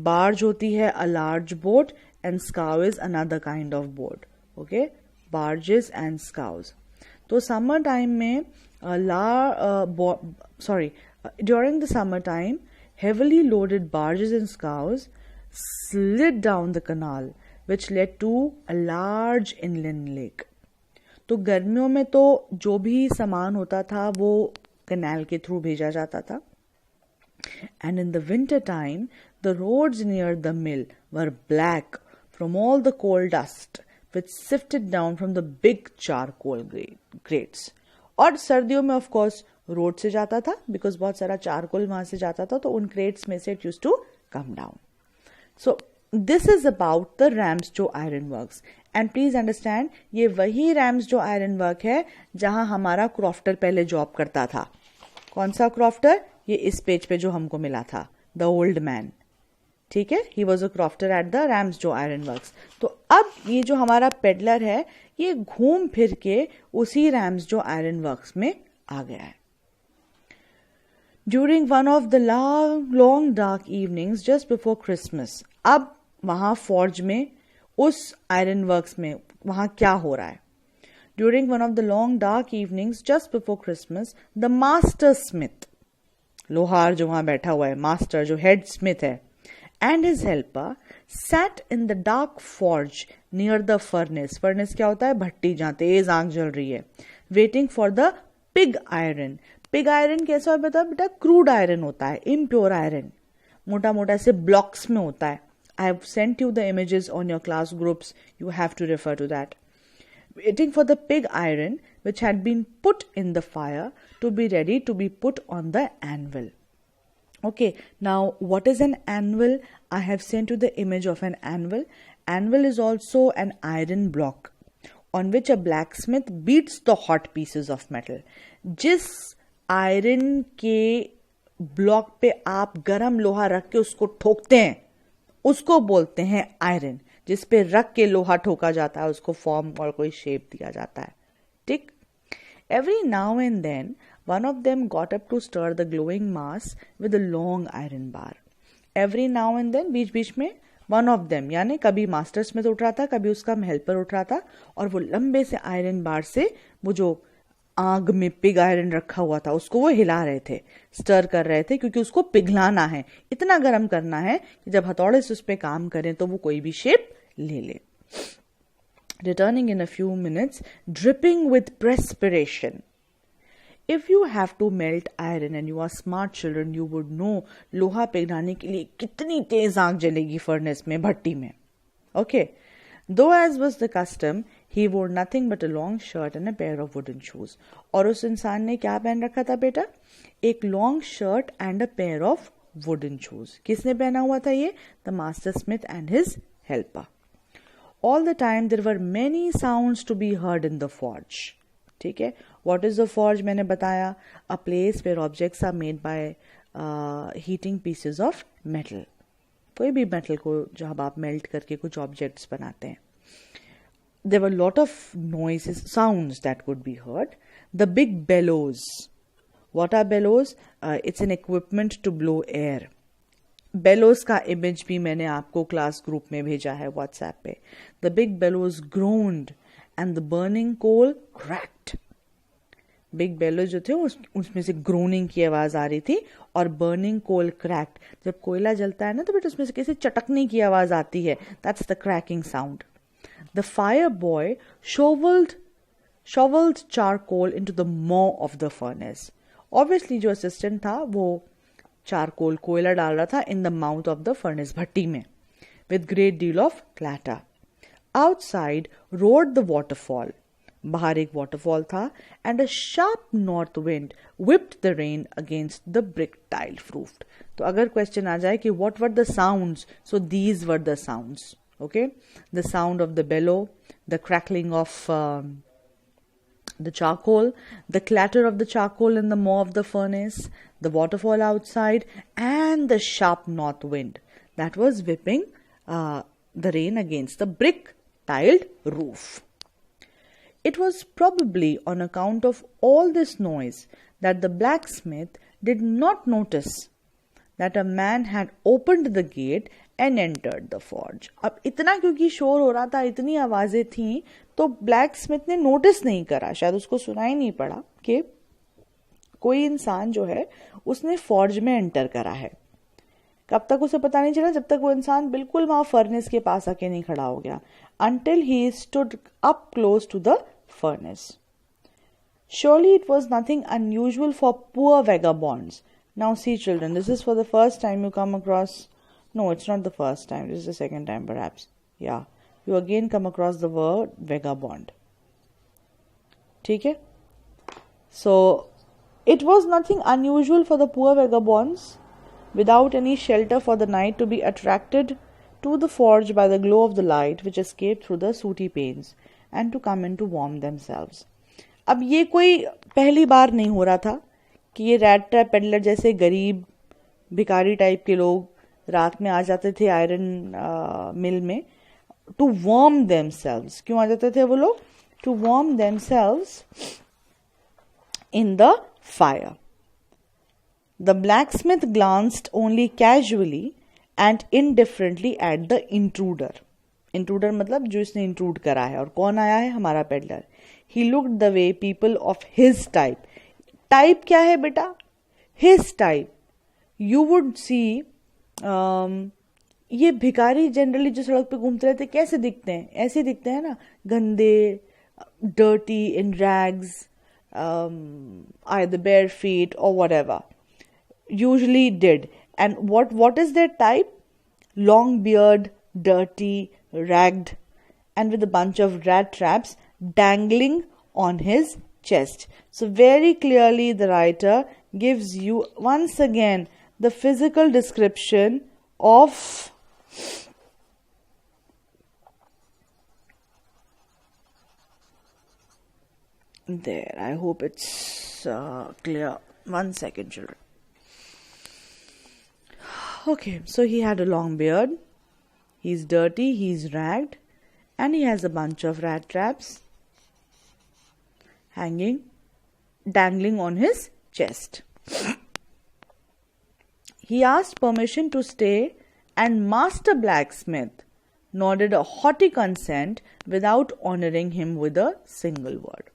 Barge होती है a large boat and scow is another kind of boat. Okay, barges and scows. तो summer time में during the summer time, heavily loaded barges and scows slid down the canal, which led to a large inland lake. तो गर्मियों में तो जो भी सामान होता था वो कनाल के थ्रू भेजा जाता था. And in the winter time, the roads near the mill were black from all the coal dust which sifted down from the big charcoal grates. और सर्दियों में of course रोड से जाता था, because बहुत सारा चारकोल वहां से जाता था, तो उन क्रेट्स में से it used to come down. So this is about the Ramsjo Iron Works. And please understand, ये वही Ramsjo Iron Work है जहां हमारा क्रॉफ्टर पहले जॉब करता था. कौन सा क्रॉफ्टर? ये इस पेज पे जो हमको मिला था, द ओल्ड मैन. ठीक है, ही was a crofter at the Ramsjo Iron Works. तो अब ये जो हमारा पेडलर है ये घूम फिर के उसी Ramsjo Iron Works में आ गया है. During one of the long dark evenings just before Christmas. अब वहां फॉर्ज में, उस आयरन वर्क्स में वहां क्या हो रहा है? During one of the long dark evenings just before Christmas, the master Smith, लोहार जो वहां बैठा हुआ है, मास्टर जो हेड स्मिथ है, and his helper sat in the dark forge near the furnace. Furnace क्या होता है? भट्टी जहां तेज आग जल रही है. Waiting for the pig iron. Pig iron कैसा होता है बेटा? क्रूड आयरन होता है, impure iron, मोटा मोटा से ब्लॉक्स में होता है. I have sent you the images on your class groups. You have to refer to that. Waiting for the pig iron which had been put in the fire to be ready to be put on the anvil. Okay, now what is an anvil? I have sent you the image of an anvil. Anvil is also an iron block on which a blacksmith beats the hot pieces of metal. जिस iron के block पे आप गरम लोहा रख के उसको ठोकते हैं उसको बोलते हैं आयरन. जिस पे रख के लोहा ठोका जाता है उसको फॉर्म और कोई शेप दिया जाता है. ठीक. Every now and then one of them got up to stir the glowing mass with a long iron bar. Every now and then, बीच बीच में वन ऑफ देम, यानी कभी मास्टर स्मिथ उठ रहा था, कभी उसका हेल्पर उठ रहा था, और वो लंबे से आयरन बार से वो जो आग में पिग आयरन रखा हुआ था उसको वो हिला रहे थे, स्टर कर रहे थे, क्योंकि उसको पिघलाना है, इतना गर्म करना है कि जब हथौड़े से उस पर काम करें तो वो कोई भी शेप ले ले. Returning in a few minutes, dripping with perspiration. If you have to melt iron and you are smart children, you would know लोहा पिघलाने के लिए कितनी तेज आग जलेगी फर्नेस में, भट्टी में. Okay. Though as was the custom, he wore nothing but a long shirt and a pair of wooden shoes. और उस इंसान ने क्या पहन रखा था बेटा? एक long shirt and a pair of wooden shoes. किसने पहना हुआ था ये? The master smith and his helper. All the time there were many sounds to be heard in the forge. ठीक है. What is the forge? मैंने बताया, a place where objects are made by heating pieces of metal. कोई भी metal को जब आप melt करके कुछ ऑब्जेक्ट्स बनाते हैं. There were lot of noises, sounds that could be heard. The big bellows. What are bellows? It's an equipment to blow air. Bellows का इमेज भी मैंने आपको क्लास ग्रुप में भेजा है व्हाट्सएप पे. The big bellows groaned and the burning coal cracked. Big bellows जो थे उसमें से ग्रोनिंग की आवाज आ रही थी और बर्निंग कोल क्रैक्ड. जब कोयला जलता है ना तो बेटा उसमें से किसी चटकने की आवाज आती है. That's the cracking sound. The fire boy shoveled charcoal into the maw of the furnace. Obviously जो असिस्टेंट था वो चारकोल कोयला डाल रहा था in the mouth of the furnace, भट्टी में, with great deal of clatter. Outside roared the waterfall. बाहर एक वाटरफॉल था. And a sharp north wind whipped the rain against the brick tiled roof. तो अगर क्वेश्चन आ जाए कि what were the sounds, so these were the sounds. Okay, the sound of the bellow, the crackling of the charcoal, the clatter of the charcoal in the maw of the furnace, the waterfall outside, and the sharp north wind that was whipping the rain against the brick tiled roof. It was probably on account of all this noise that the blacksmith did not notice that a man had opened the gate and entered the forge. अब इतना क्योंकि शोर हो रहा था, इतनी आवाजें थी, तो ब्लैक स्मिथ ने नोटिस नहीं करा, शायद उसको सुनाई नहीं पड़ा कि कोई इंसान जो है उसने फॉर्ज में एंटर करा है. कब तक उसे पता नहीं चला? जब तक वो इंसान बिल्कुल वहां फर्नेस के पास आके नहीं खड़ा हो गया. Until he stood up close to the furnace. Surely it was nothing unusual for poor vagabonds. Now see children, this is for the first time you come across. No, it's not the first time. This is the second time perhaps. Yeah. You again come across the word vagabond. ठीक है? So, it was nothing unusual for the poor vagabonds without any shelter for the night to be attracted to the forge by the glow of the light which escaped through the sooty panes and to come in to warm themselves. अब ये कोई पहली बार नहीं हो रहा था कि ये रैट ट्रैप पेडलर जैसे गरीब भिखारी टाइप के लोग रात में आ जाते थे आयरन मिल में टू वार्म देमसेल्व्स. क्यों आ जाते थे वो लोग? To warm themselves in the fire. The blacksmith glanced only casually and indifferently at the intruder. Intruder मतलब जो इसने इंट्रूड करा है. और कौन आया है? हमारा peddler. He looked the way people of his type. Type क्या है बेटा? His type. You would see ये भिखारी जनरली जो सड़क पे घूमते रहते कैसे दिखते हैं? ऐसे दिखते हैं ना, गंदे, dirty, in rags, either bare feet or whatever. Usually did. And what is their type? Long beard, dirty, ragged, and with a bunch of rat traps dangling on his chest. So very clearly the writer gives you once again the physical description of there. I hope it's clear. 1 second children. Okay, so he had a long beard, he's dirty, he's ragged, and he has a bunch of rat traps dangling on his chest. He asked permission to stay and Master Blacksmith nodded a haughty consent without honoring him with a single word.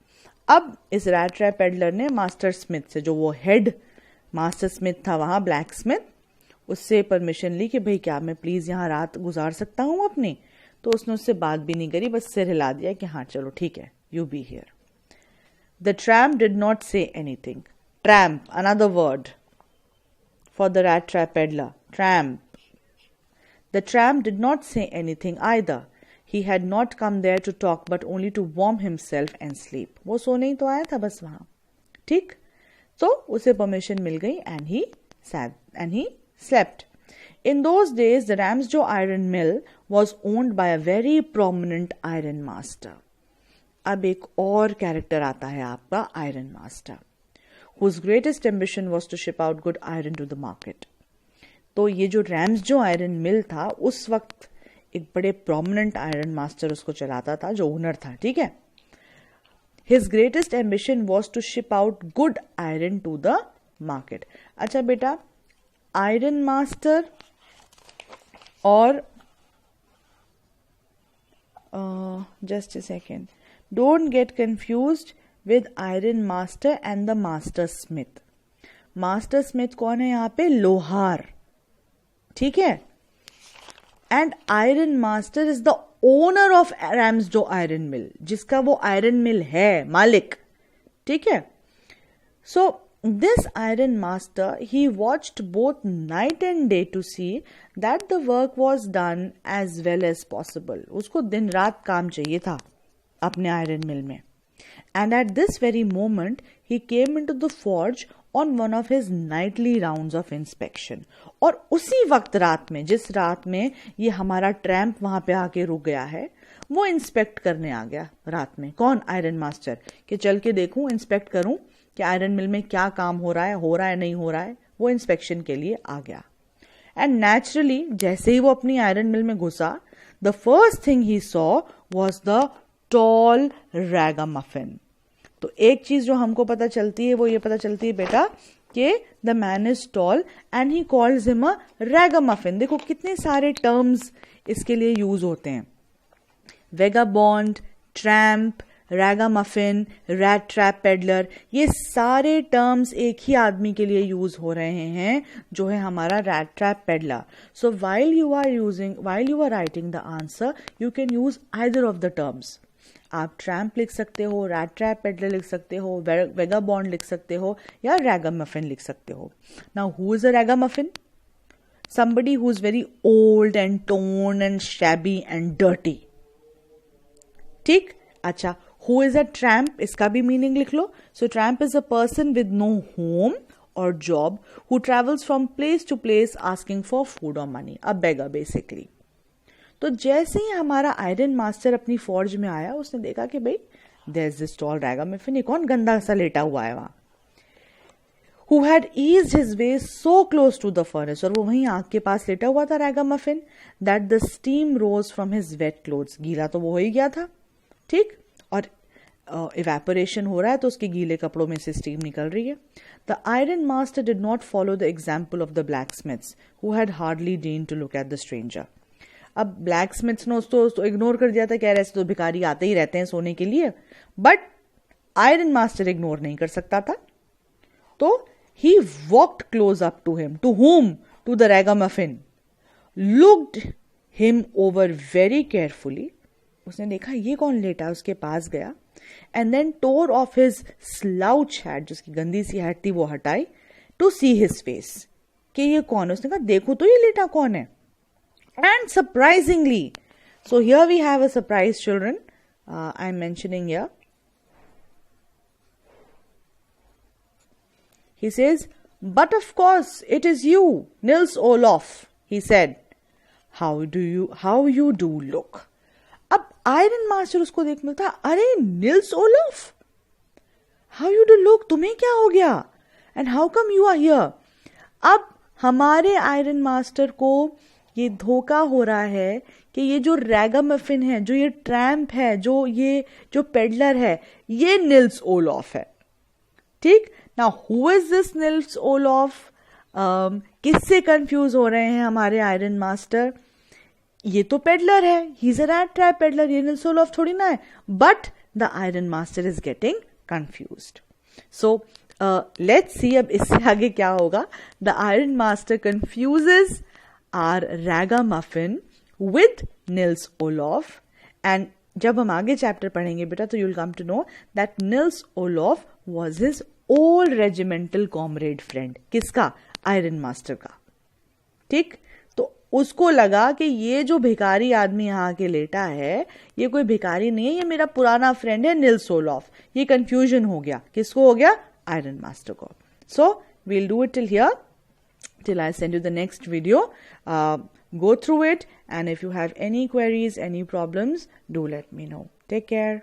अब इस rat trap peddler ने master Smith से, जो वो head master Smith था वहां black Smith, उससे permission ली कि भाई क्या मैं प्लीज यहाँ रात गुजार सकता हूँ अपनी। तो उसने उससे बात भी नहीं करी, बस सिर हिला दिया कि हाँ चलो ठीक है, you be here. The tramp did not say anything. Tramp, another word for the rat trap peddler, tramp. The tramp did not say anything either. He had not come there to talk but only to warm himself and sleep. वो सोने ही तो आया था बस वहां, ठीक? तो उसे परमिशन मिल गई and he slept. In those days, the Ramsjo iron mill was owned by a very prominent iron master. अब एक और कैरेक्टर आता है आपका iron master, whose greatest ambition was to ship out good iron to the market. तो ये जो रैम्सजो iron मिल था उस वक्त एक बड़े प्रोमिनेंट आयरन मास्टर उसको चलाता था, जो ओनर था, ठीक है। His greatest ambition was to ship out good iron to the market. अच्छा बेटा, आयरन मास्टर और just a second, don't get confused with iron master and the master smith. Master smith कौन है यहाँ पे? लोहार, ठीक है। And iron master is the owner of Ramsjo iron mill, जिसका वो आयरन मिल है मालिक, ठीक है। So this iron master he watched both night and day to see that the work was done as well as possible. उसको दिन रात काम चाहिए था अपने आयरन मिल में। And at this very moment, he came into the forge on one of his nightly rounds of inspection. और उसी वक्त रात में, जिस रात में ये हमारा ट्रैम्प वहां पे आके रुक गया है, वो इंस्पेक्ट करने आ गया रात में। कौन? आयरन मास्टर, कि चल के देखूं, इंस्पेक्ट करूं कि आयरन मिल में क्या काम हो रहा है नहीं हो रहा है। वो इंस्पेक्शन के लिए आ गया। एंड नेचुरली जैसे ही वो अपनी आयरन मिल में घुसा, the first thing he saw was the tall ragamuffin. तो एक चीज जो हमको पता चलती है वो ये पता चलती है बेटा कि the man is tall and he calls him a ragamuffin. देखो कितने सारे टर्म्स इसके लिए यूज होते हैं, vagabond, tramp, ragamuffin, rat trap peddler, ये सारे टर्म्स एक ही आदमी के लिए यूज हो रहे हैं, जो है हमारा rat trap pedaler. So while you are writing the answer, you can use either of the terms. आप ट्रैम्प लिख सकते हो, रैट ट्रैप पेडलर लिख सकते हो, वेगाबॉन्ड लिख सकते हो, या रैगामफिन लिख सकते हो। Now who is a ragamuffin? somebody who's very old and torn and shabby and dirty, ठीक। अच्छा, who is a tramp? इसका भी मीनिंग लिख लो। So tramp is a person with no home or job who travels from place to place asking for food or money, a beggar basically। तो जैसे ही हमारा iron master अपनी forge में आया, उसने देखा कि भाई देयर इज दिस टॉल रैगामफिन, कौन गंदा सा लेटा हुआ है वहां, who had eased his way so close to the furnace, और वो वहीं आग के पास लेटा हुआ था रैगामफिन, that the steam rose from his wet clothes। गीला तो वो हो ही गया था, ठीक, और इवेपोरेशन हो रहा है तो उसके गीले कपड़ों में से स्टीम निकल रही है। The iron master did not follow the example of the blacksmiths who had hardly deigned to look at the stranger. अब ब्लैकस्मिथ्स ने उसको इग्नोर कर दिया था, कह रहे तो भिखारी आते ही रहते हैं सोने के लिए, बट आयरन मास्टर इग्नोर नहीं कर सकता था। तो he walked close up to him, to whom? To the ragamuffin, looked him over very carefully, उसने देखा ये कौन लेटा है, उसके पास गया, and then tore off his slouch hat, जिसकी गंदी सी हैट थी वो हटाई, to see his face, कि ये कौन है। उसने कहा देखो तो ये लेटा कौन है। And surprisingly, so here we have a surprise, children, I'm mentioning here. He says, but of course it is you, Nils Olof, he said. How you do look. अब आयरन मास्टर उसको देख मिलता, अरे Nils Olof, how you do look, तुम्हें क्या हो गया, and how come you are here. अब हमारे आयरन मास्टर को ये धोखा हो रहा है कि ये जो रैगामफिन है, जो ये ट्रैम्प है, जो पेडलर है, ये निल्स ओलोफ है, ठीक। Now, who is this Nils Olof? किससे कंफ्यूज हो रहे हैं हमारे आयरन मास्टर? ये तो पेडलर है, he is a rat trap peddler, ये नील सोलोफ थोड़ी ना है, but the iron master is getting confused. So let's see अब इससे आगे क्या होगा. The iron master confuses our ragamuffin with Nils Olof. And जब हम आगे चैप्टर पढ़ेंगे बेटा तो you'll come to know that Nils Olof was his old regimental comrade friend. किसका? आयरन मास्टर का. ठीक, तो उसको लगा कि ये जो भिखारी आदमी यहाँ के लेटा है ये कोई भिखारी नहीं है, ये मेरा पुराना फ्रेंड है निल्स ओलॉफ. ये कंफ्यूजन हो गया. किसको हो गया? आयरन मास्टर को. So we'll do it till here, till I send you the next video. Go through it, and if you have any queries, any problems, do let me know. Take care.